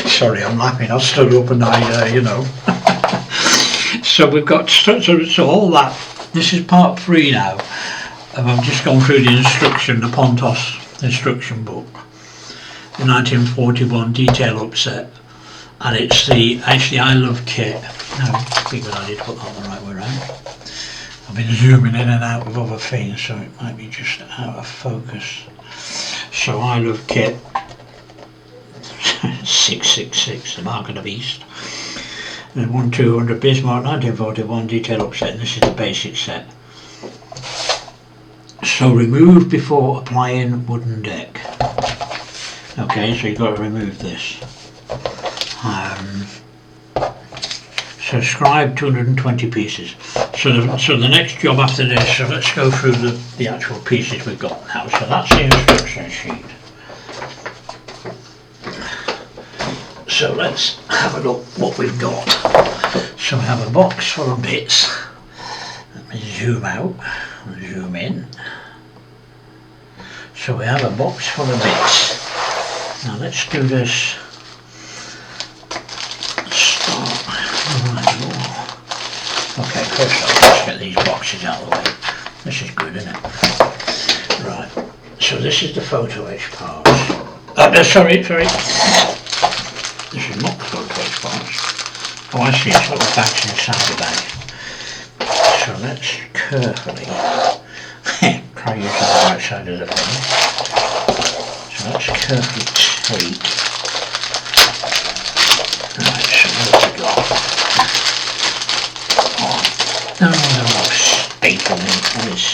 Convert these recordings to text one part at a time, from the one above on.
Sorry, I'm laughing. I stood up and you know. So we've got so all that. This is part 3 now. I've just gone through the instruction, the Pontos instruction book, the 1941 detail upset, and it's the I Love kit. No, because I did put that the right way around. I've been zooming in and out with other things, so it might be just out of focus. So I Love kit 666, the mark of the beast. And 1200 Bismarck 1941 detail upset, and this is the basic set. So remove before applying wooden deck. Okay, so you've got to remove this. So scribe 220 pieces. So the next job after this, so let's go through the actual pieces we've got now. So that's the instruction sheet. So let's have a look what we've got. So we have a box full of bits. Let me zoom out, zoom in. So we have a box full of bits. Now let's do this. Start. Okay, first off, let's get these boxes out of the way. This is good, isn't it? Right. So this is the photo etch parts. Sorry. This is not the photo etch parts. Oh, I see, it's little bags inside the bag. So let's carefully try using the right side of the thing. So let's carefully take. Right, so what have we got? Oh, no, staple into this.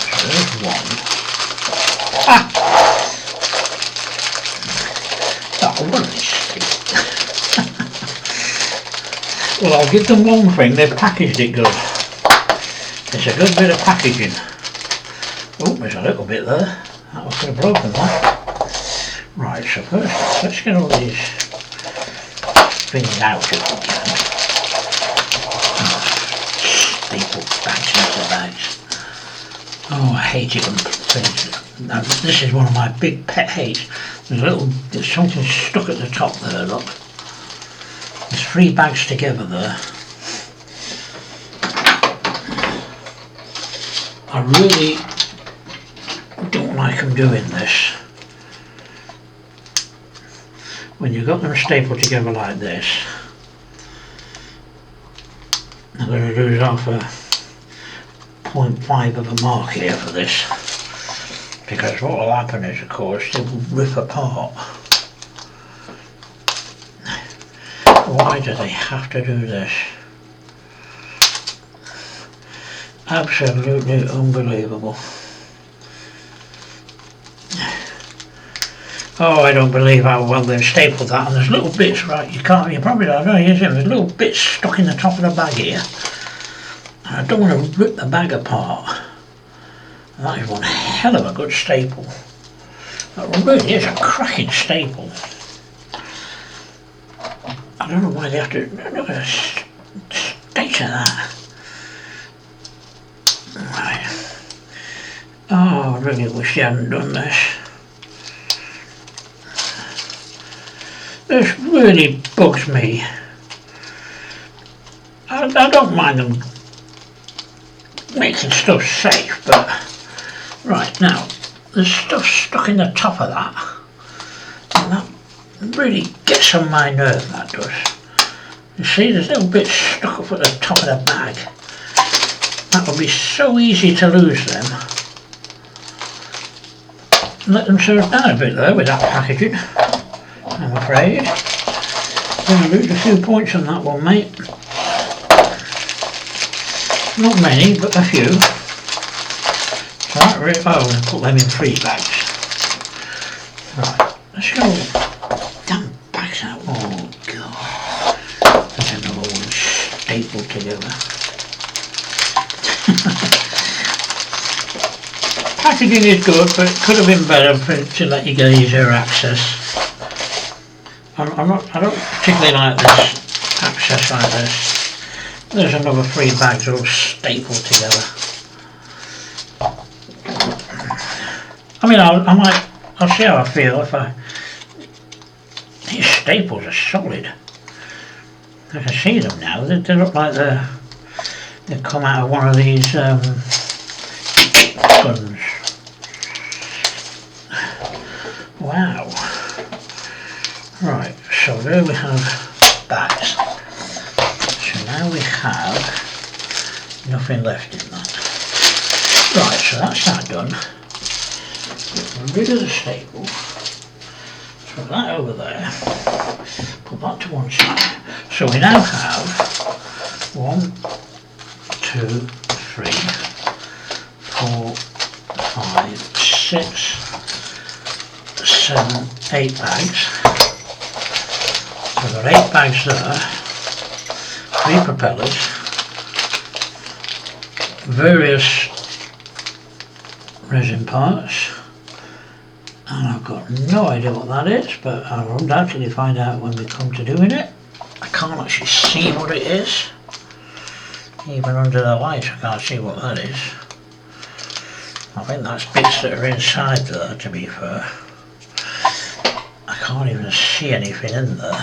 So there's one. Ah! What is this? Well, I'll give them one thing, they've packaged it good. It's a good bit of packaging. Oh, there's a little bit there. That was could have broken that. Right, so first let's get all these things out if we can. Staple bags into bags. Oh, I hate it when things. Now, this is one of my big pet hates. There's something stuck at the top there, look. There's 3 bags together there. I really don't like them doing this. When you've got them stapled together like this, I'm going to lose off a 0.5 of a mark here for this. Because what will happen is, of course, they will rip apart. Why do they have to do this? Absolutely unbelievable. Oh, I don't believe how well they've stapled that, and there's little bits, right, you probably don't know, there's little bits stuck in the top of the bag here. And I don't want to rip the bag apart. And that is one hell of a good staple. That really is a cracking staple. I don't know why they have to look at the state of that. Right. Oh, I really wish they hadn't done this. This really bugs me. I don't mind them making stuff safe, but right now there's stuff stuck in the top of that, and that really gets on my nerve, that does. You see, there's little bits stuck up at the top of the bag. That would be so easy to lose them. Let them serve down a bit there with that packaging, I'm afraid. I'm going to lose a few points on that one, mate. Not many, but a few. So that really, oh, I'm going to put them in 3 bags. Right, let's get all the damn bags out. Oh god. There's another one stapled together. Packaging is good, but it could have been better to let you get easier access. I don't particularly like this access like this. There's another 3 bags all stapled together. I mean, I'll see how I feel if I... These staples are solid. I can see them now. They look like they come out of one of these guns. Wow. Right, so there we have that. So now we have nothing left in that. Right, so that's that done. Get rid of the staple. Put that over there. Put that to one side. So we now have 1, 2, 3, 4, 5, 6, 7, 8 bags. So there are 8 bags there, 3 propellers, various resin parts, and I've got no idea what that is, but I'll undoubtedly find out when we come to doing it. I can't actually see what it is. Even under the light I can't see what that is. I think that's bits that are inside there, to be fair. I can't even see anything in there.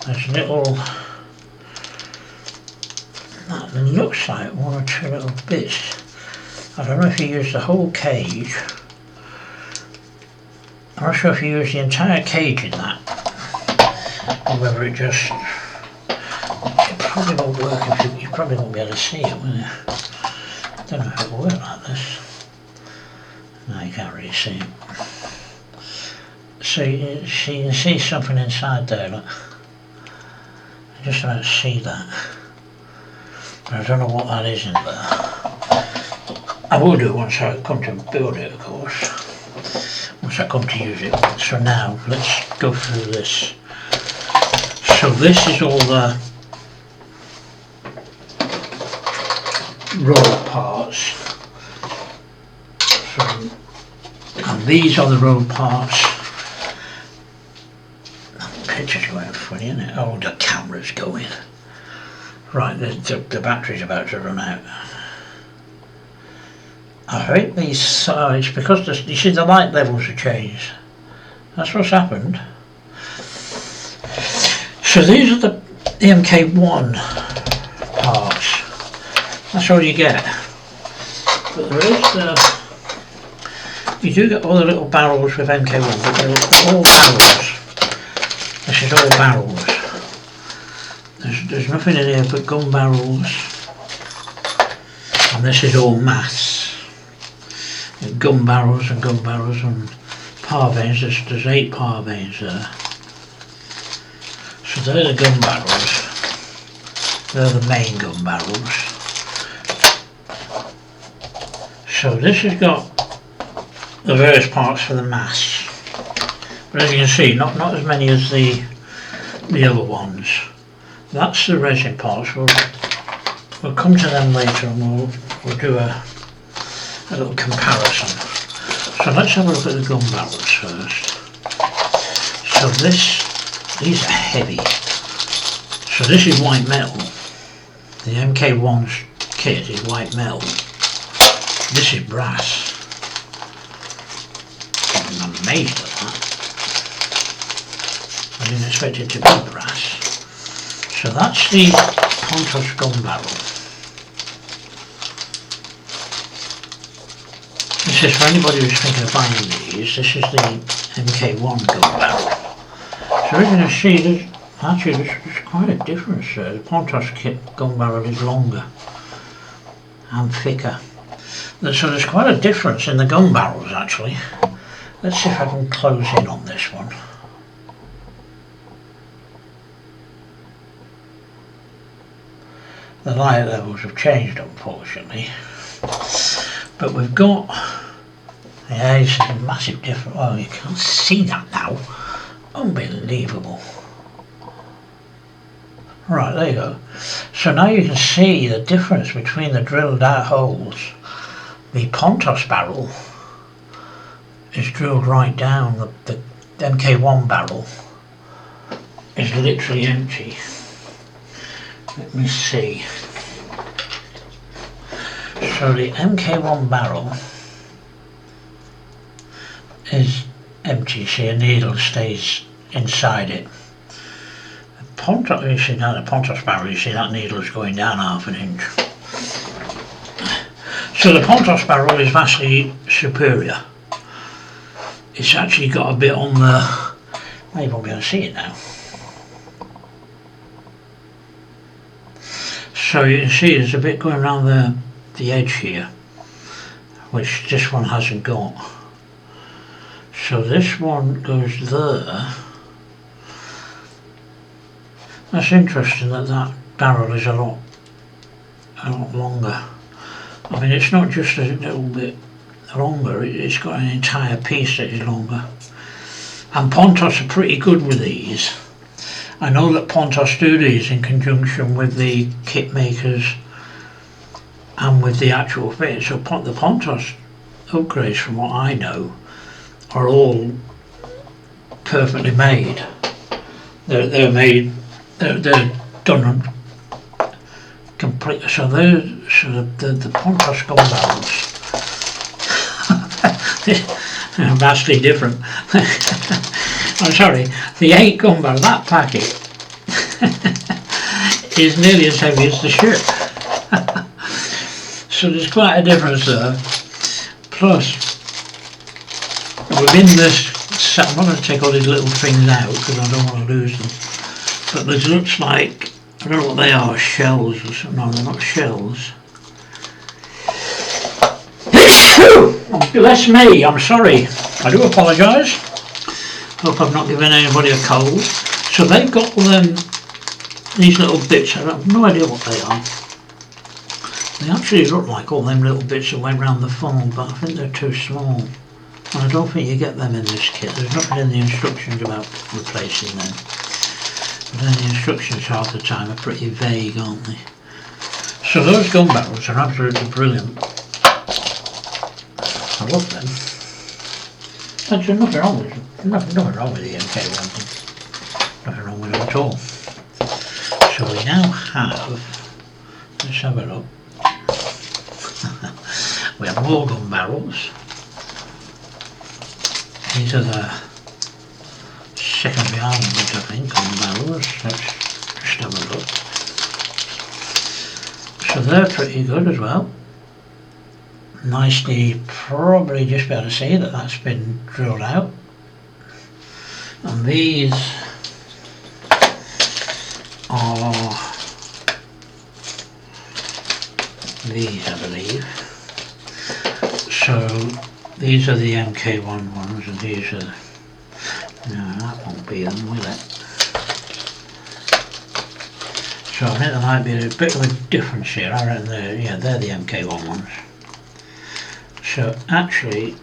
There's little... That looks like 1 or 2 little bits. I don't know if you use the whole cage. I'm not sure if you use the entire cage in that, or whether it just... It probably won't work if you probably won't be able to see it, will you? I don't know if it will work like this. No, you can't really see it. So you can see something inside there, look. I just about see that. But I don't know what that is in there. I will do once I come to build it, of course. Once I come to use it. So now, let's go through this. So this is all the roll parts. And these are the roll parts. The picture's going funny, isn't it? Oh, the camera's going. Right, the battery's about to run out. I think these sides, because you see the light levels have changed. That's what's happened. So these are the MK1 parts. That's all you get. But there is you do get all the little barrels with MK1, but they're all barrels. This is all barrels. There's nothing in here but gun barrels. And this is all mass. Gun barrels and parvanes. There's 8 parvanes there. So they're the gun barrels. They're the main gun barrels. So this has got the various parts for the mass. But as you can see, not as many as the other ones. That's the resin parts. We'll come to them later and we'll do a little comparison. So let's have a look at the gun barrels first. So these are heavy. So this is white metal. The MK1's kit is white metal. This is brass. I'm amazed at that. I didn't expect it to be brass. So that's the Pontos gun barrel. This is for anybody who's thinking of buying these. This is the MK1 gun barrel. So as you can see, there's quite a difference there. The Pontos kit gun barrel is longer and thicker. So there's quite a difference in the gun barrels actually. Let's see if I can close in on this one. The light levels have changed unfortunately. But we've got, yeah, it's a massive difference. Oh, you can't see that now. Unbelievable. Right, there you go. So now you can see the difference between the drilled out holes. The Pontos barrel is drilled right down. The MK1 barrel is literally empty. Let me see. So the MK1 barrel is empty, see a needle stays inside it. Pontos, you see now the Pontos barrel, you see that needle's going down half an inch. So the Pontos barrel is vastly superior. It's actually got a bit on the, maybe I'll be able to see it now. So you can see there's a bit going around the edge here, which this one hasn't got. So this one goes there. That's interesting that that barrel is a lot longer. I mean, it's not just a little bit longer, it's got an entire piece that is longer. And Pontos are pretty good with these. I know that Pontos do these in conjunction with the kit makers and with the actual fit. So the Pontos upgrades, from what I know, are all perfectly made. They're made. They're done complete. So the Pontos gun barrels are vastly different. I'm sorry, the 8 gun barrel, that packet is nearly as heavy as the ship. So there's quite a difference there. Plus, within this set, I'm not going to take all these little things out because I don't want to lose them. But this looks like, I don't know what they are, shells or something. No, they're not shells. Bless me, I'm sorry. I do apologise. Hope I've not given anybody a cold. So they've got these little bits, I have no idea what they are. They actually look like all them little bits that went round the phone, but I think they're too small. And I don't think you get them in this kit. There's nothing in the instructions about replacing them. But then the instructions half the time are pretty vague, aren't they? So those gun barrels are absolutely brilliant. I love them. There's nothing wrong with them. Nothing wrong with the MK1. Nothing wrong with them at all. So we now have, let's have a look. We have more gun barrels. These are the secondary armament, I think, gun barrels. Let's just have a look. So they're pretty good as well. Nicely, probably just be able to see that that's been drilled out. And these are these, I believe. So these are the MK1 ones, and these are, no, that won't be them, will it? So I think there might be a bit of a difference here. I reckon they're the MK1 ones. So actually,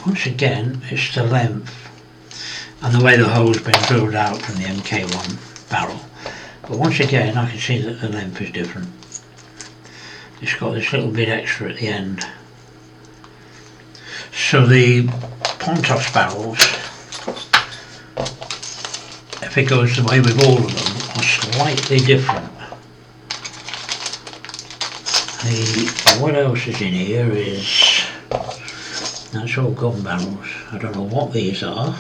once again, it's the length and the way the hole's been drilled out from the MK1 barrel. But once again, I can see that the length is different. It's got this little bit extra at the end. So the Pontos barrels, if it goes the way with all of them, are slightly different. What else is in here is, that's all gun barrels. I don't know what these are.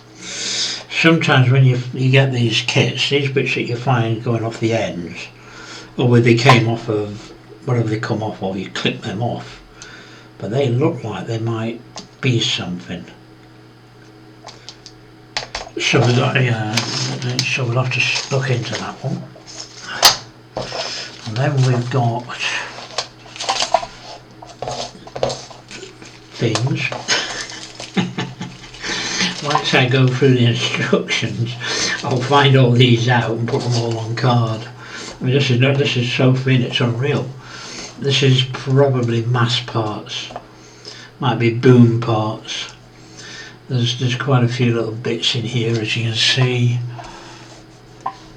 Sometimes when you get these kits, these bits that you find going off the ends, or where they came off of, whatever they come off of, you clip them off. But they look like they might be something. So we've got, so we'll have to look into that one. And then we've got things. Once I go through the instructions, I'll find all these out and put them all on card. I mean, this is so thin, it's unreal. This is probably mass parts, might be boom parts. There's quite a few little bits in here, as you can see,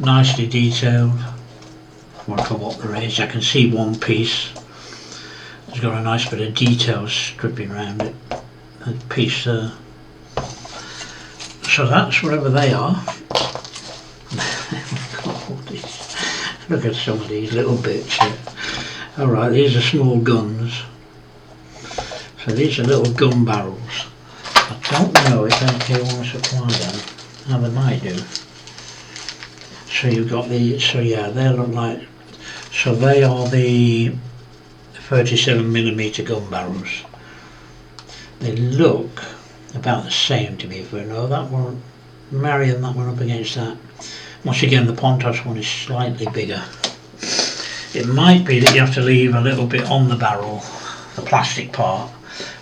nicely detailed. I wonder what there is. I can see one piece. It's got a nice bit of detail stripping around it. A piece there. So that's whatever they are. Look at some of these little bits here. Alright, these are small guns. So these are little gun barrels. I don't know if MK1 supply them. Now they might do. So you've got the, so yeah, they look like, so they are the 37mm gun barrels. They look about the same to me, but no, that one, marrying that one up against that. Once again, the Pontos one is slightly bigger. It might be that you have to leave a little bit on the barrel, the plastic part,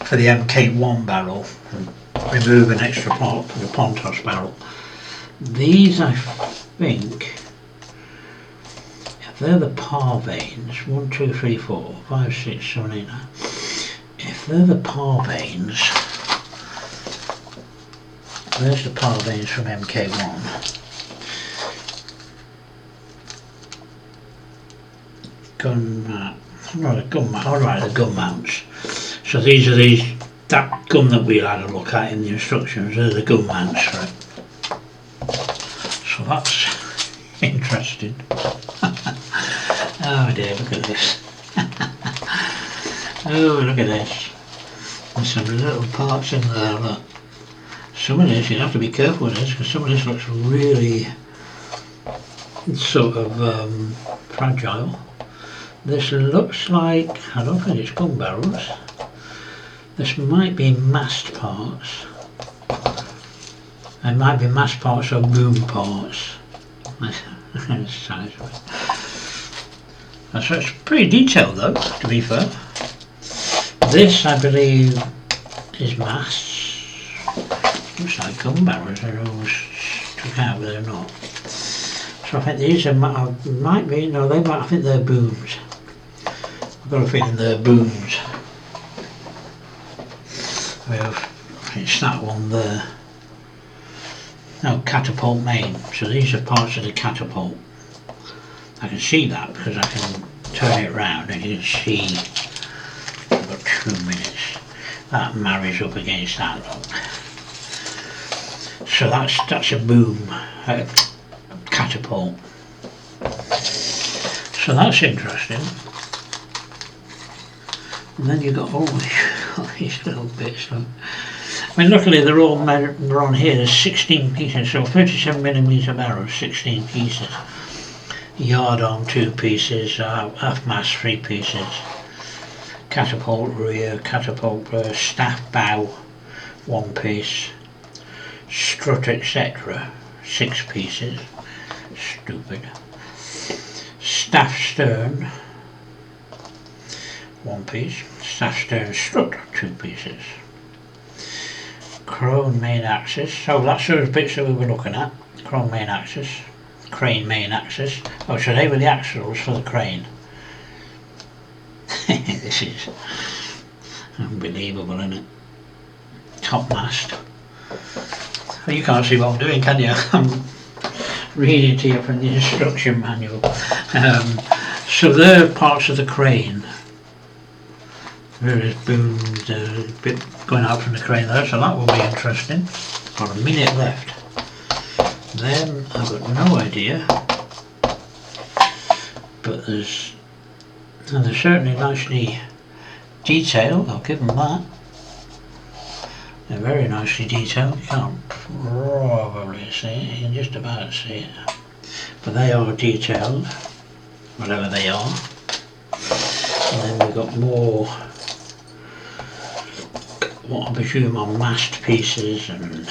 for the MK1 barrel, and remove an extra part for the Pontos barrel. These, I think, if they're the par vanes, 1, 2, 3, 4, 5, 6, 7, 8, 9. If they're the par vanes, there's the par vanes from MK1. Gun mounts. So these are that gun that we had a look at in the instructions. They're the gun mounts for it. So that's interesting. Oh dear, look at this. Oh, look at this. There's some little parts in there. Look. Some of this, you have to be careful with this, because some of this looks really sort of fragile. This looks like, I don't think it's gun barrels. This might be mast parts. It might be mast parts or boom parts. The size of it. So it's pretty detailed though, to be fair. This, I believe, is masts. Looks like gun barrels. They're all stuck out, but they're not. So I think these are, might be, no, they might, I think they're booms. I've got a feeling they're booms. It's that one there. No, catapult main. So these are parts of the catapult. I can see that because I can turn it round and you can see. I've got 2 minutes. That marries up against that look. So that's a boom, catapult. So that's interesting. And then you've got all these little bits. Look. I mean, luckily they're all on here. There's 16 pieces, so 37mm barrels, 16 pieces. Yard arm 2 pieces, half mast 3 pieces. Catapult rear, catapult staff bow 1 piece. Strut, etc. 6 pieces. Stupid. Staff stern 1 piece. Staff stern strut 2 pieces. Crane main axis. So that's those bits that we were looking at. Crane main axis. Crane main axis. Oh, so they were the axles for the crane. This is unbelievable, isn't it? Top mast. Well, you can't see what I'm doing, can you? I'm reading to you from the instruction manual. So they're parts of the crane. Various booms, a bit going out from the crane there, so that will be interesting. Got a minute left. Then I've got no idea, but there's certainly nicely detailed. I'll give them that. They're very nicely detailed. You can't probably see it. You can just about see it, but they are detailed, whatever they are. And then we've got more, what I presume are mast pieces and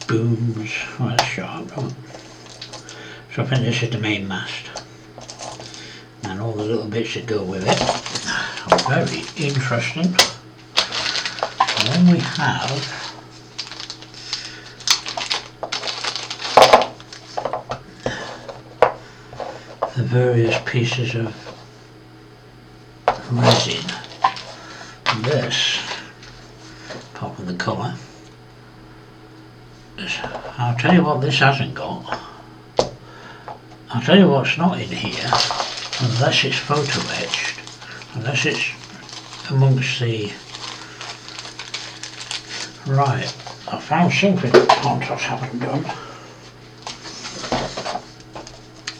booms. Oh, that's sharp, right? So I think this is the main mast and all the little bits that go with it. Very interesting. And then we have the various pieces of resin. This, apart from the colour, I'll tell you what this hasn't got. I'll tell you what's not in here, unless it's photo etched, unless it's amongst the... Right, I found something that Pontos haven't done.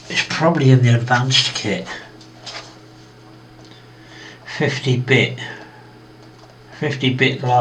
It's probably in the advanced kit. 50 bit large.